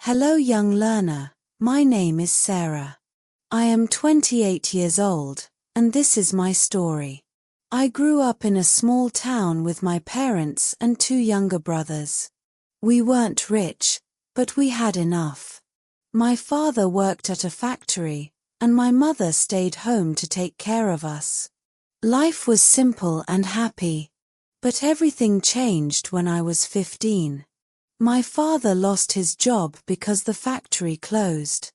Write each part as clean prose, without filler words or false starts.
Hello young learner, my name is Sarah. I am 28 years old, and this is my story. I grew up in a small town with my parents and two younger brothers. We weren't rich, but we had enough. My father worked at a factory, and my mother stayed home to take care of us. Life was simple and happy, but everything changed when I was 15. My father lost his job because the factory closed.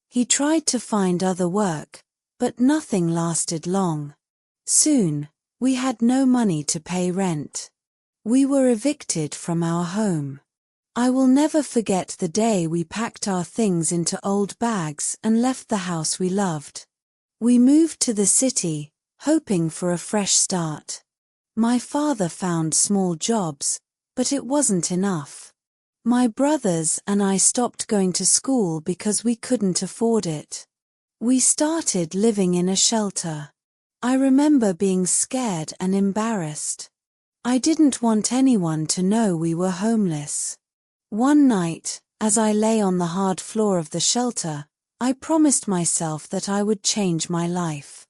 He tried to find other work, but nothing lasted long. Soon, we had no money to pay rent. We were evicted from our home. I will never forget the day we packed our things into old bags and left the house we loved. We moved to the city, hoping for a fresh start. My father found small jobs, but it wasn't enough. My brothers and I stopped going to school because we couldn't afford it. We started living in a shelter. I remember being scared and embarrassed. I didn't want anyone to know we were homeless. One night, as I lay on the hard floor of the shelter, I promised myself that I would change my life.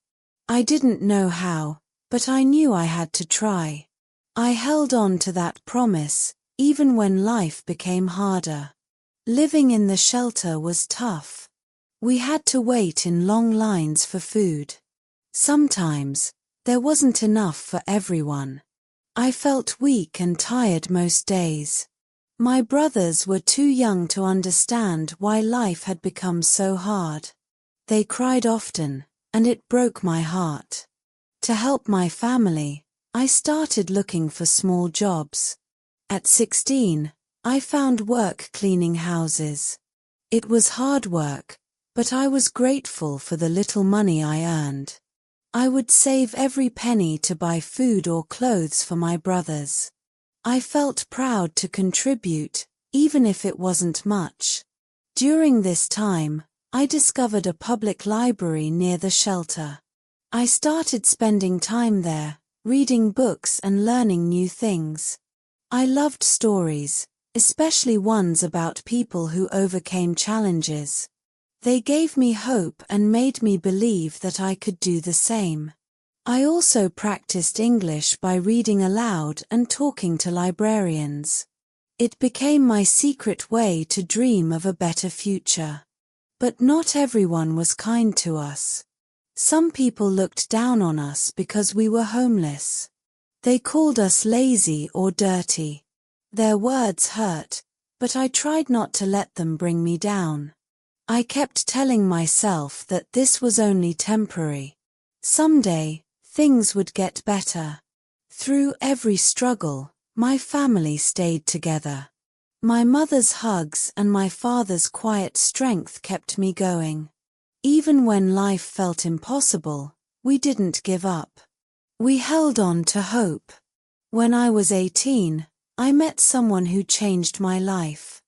I didn't know how, but I knew I had to try. I held on to that promise, even when life became harder. Living in the shelter was tough. We had to wait in long lines for food. Sometimes, there wasn't enough for everyone. I felt weak and tired most days. My brothers were too young to understand why life had become so hard. They cried often, and it broke my heart. To help my family, I started looking for small jobs. At 16, I found work cleaning houses. It was hard work, but I was grateful for the little money I earned. I would save every penny to buy food or clothes for my brothers. I felt proud to contribute, even if it wasn't much. During this time, I discovered a public library near the shelter. I started spending time there, reading books and learning new things. I loved stories, especially ones about people who overcame challenges. They gave me hope and made me believe that I could do the same. I also practiced English by reading aloud and talking to librarians. It became my secret way to dream of a better future. But not everyone was kind to us. Some people looked down on us because we were homeless. They called us lazy or dirty. Their words hurt, but I tried not to let them bring me down. I kept telling myself that this was only temporary. Someday, things would get better. Through every struggle, my family stayed together. My mother's hugs and my father's quiet strength kept me going. Even when life felt impossible, we didn't give up. We held on to hope. When I was 18, I met someone who changed my life.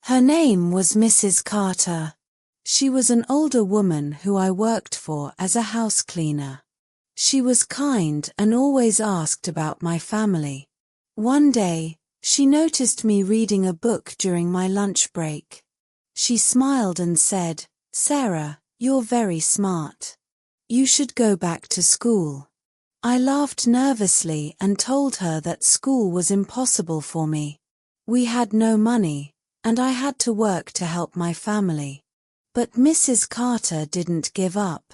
Her name was Mrs. Carter. She was an older woman who I worked for as a house cleaner. She was kind and always asked about my family. One day, she noticed me reading a book during my lunch break. She smiled and said, "Sarah, you're very smart. You should go back to school." I laughed nervously and told her that school was impossible for me. We had no money, and I had to work to help my family. But Mrs. Carter didn't give up.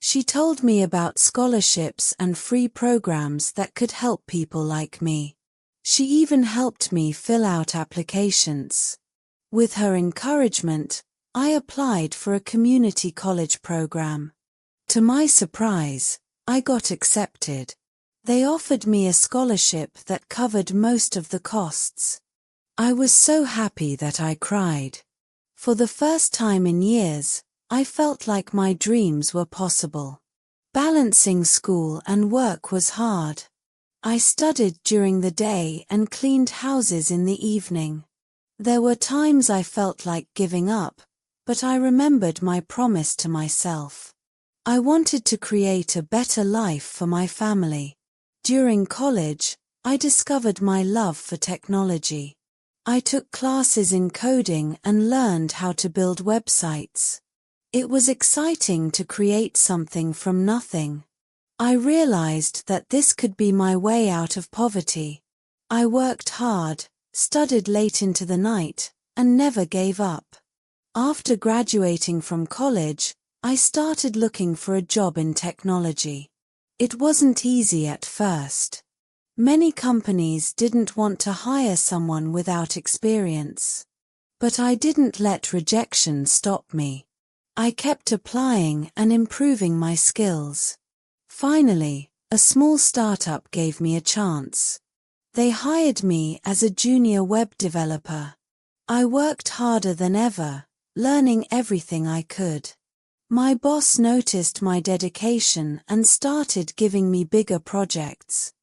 She told me about scholarships and free programs that could help people like me. She even helped me fill out applications. With her encouragement, I applied for a community college program. To my surprise, I got accepted. They offered me a scholarship that covered most of the costs. I was so happy that I cried. For the first time in years, I felt like my dreams were possible. Balancing school and work was hard. I studied during the day and cleaned houses in the evening. There were times I felt like giving up, but I remembered my promise to myself. I wanted to create a better life for my family. During college, I discovered my love for technology. I took classes in coding and learned how to build websites. It was exciting to create something from nothing. I realized that this could be my way out of poverty. I worked hard, studied late into the night, and never gave up. After graduating from college, I started looking for a job in technology. It wasn't easy at first. Many companies didn't want to hire someone without experience. But I didn't let rejection stop me. I kept applying and improving my skills. Finally, a small startup gave me a chance. They hired me as a junior web developer. I worked harder than ever, learning everything I could. My boss noticed my dedication and started giving me bigger projects.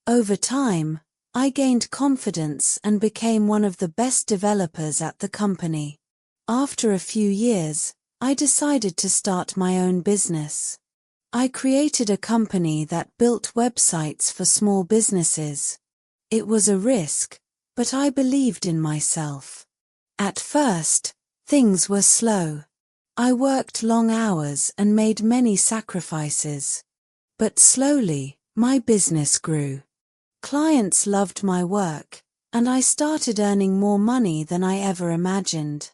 Over time, I gained confidence and became one of the best developers at the company. After a few years, I decided to start my own business. I created a company that built websites for small businesses. It was a risk, but I believed in myself. At first, things were slow. I worked long hours and made many sacrifices. But slowly, my business grew. Clients loved my work, and I started earning more money than I ever imagined.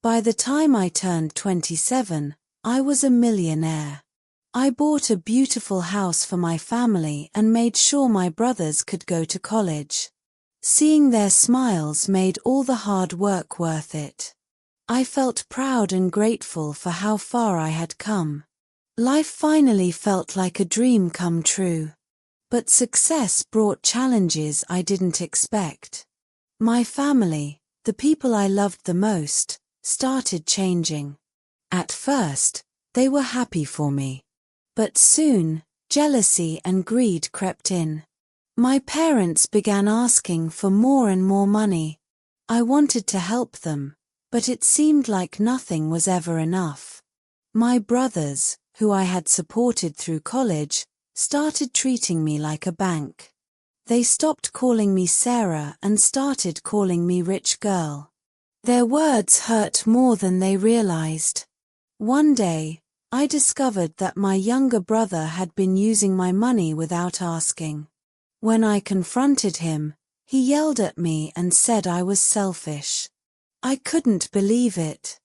By the time I turned 27, I was a millionaire. I bought a beautiful house for my family and made sure my brothers could go to college. Seeing their smiles made all the hard work worth it. I felt proud and grateful for how far I had come. Life finally felt like a dream come true. But success brought challenges I didn't expect. My family, the people I loved the most, started changing. At first, they were happy for me. But soon, jealousy and greed crept in. My parents began asking for more and more money. I wanted to help them, but it seemed like nothing was ever enough. My brothers, who I had supported through college, started treating me like a bank. They stopped calling me Sarah and started calling me rich girl. Their words hurt more than they realized. One day, I discovered that my younger brother had been using my money without asking. When I confronted him, he yelled at me and said I was selfish. I couldn't believe it.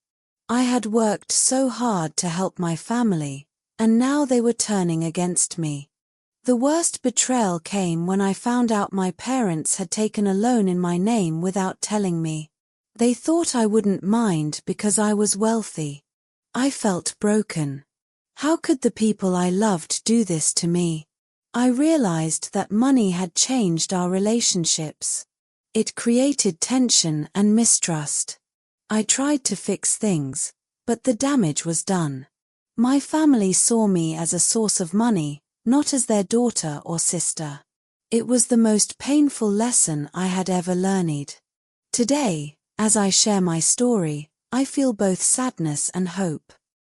I had worked so hard to help my family, and now they were turning against me. The worst betrayal came when I found out my parents had taken a loan in my name without telling me. They thought I wouldn't mind because I was wealthy. I felt broken. How could the people I loved do this to me? I realized that money had changed our relationships. It created tension and mistrust. I tried to fix things, but the damage was done. My family saw me as a source of money, not as their daughter or sister. It was the most painful lesson I had ever learned. Today, as I share my story, I feel both sadness and hope.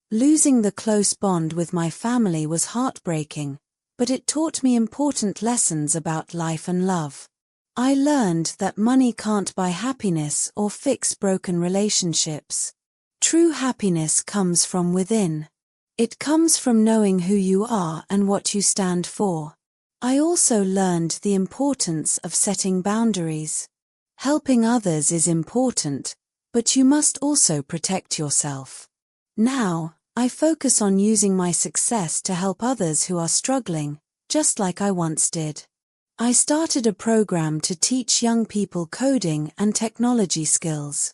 Losing the close bond with my family was heartbreaking, but it taught me important lessons about life and love. I learned that money can't buy happiness or fix broken relationships. True happiness comes from within. It comes from knowing who you are and what you stand for. I also learned the importance of setting boundaries. Helping others is important, but you must also protect yourself. Now, I focus on using my success to help others who are struggling, just like I once did. I started a program to teach young people coding and technology skills.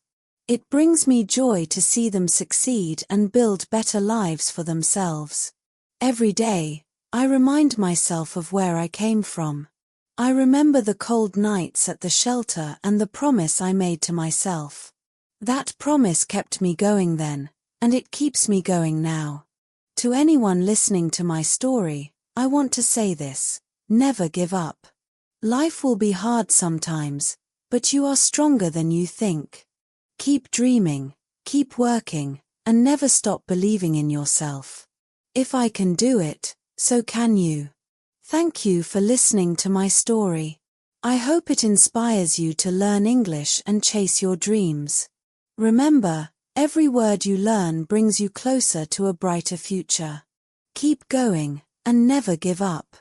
It brings me joy to see them succeed and build better lives for themselves. Every day, I remind myself of where I came from. I remember the cold nights at the shelter and the promise I made to myself. That promise kept me going then, and it keeps me going now. To anyone listening to my story, I want to say this: never give up. Life will be hard sometimes, but you are stronger than you think. Keep dreaming, keep working, and never stop believing in yourself. If I can do it, so can you. Thank you for listening to my story. I hope it inspires you to learn English and chase your dreams. Remember, every word you learn brings you closer to a brighter future. Keep going, and never give up.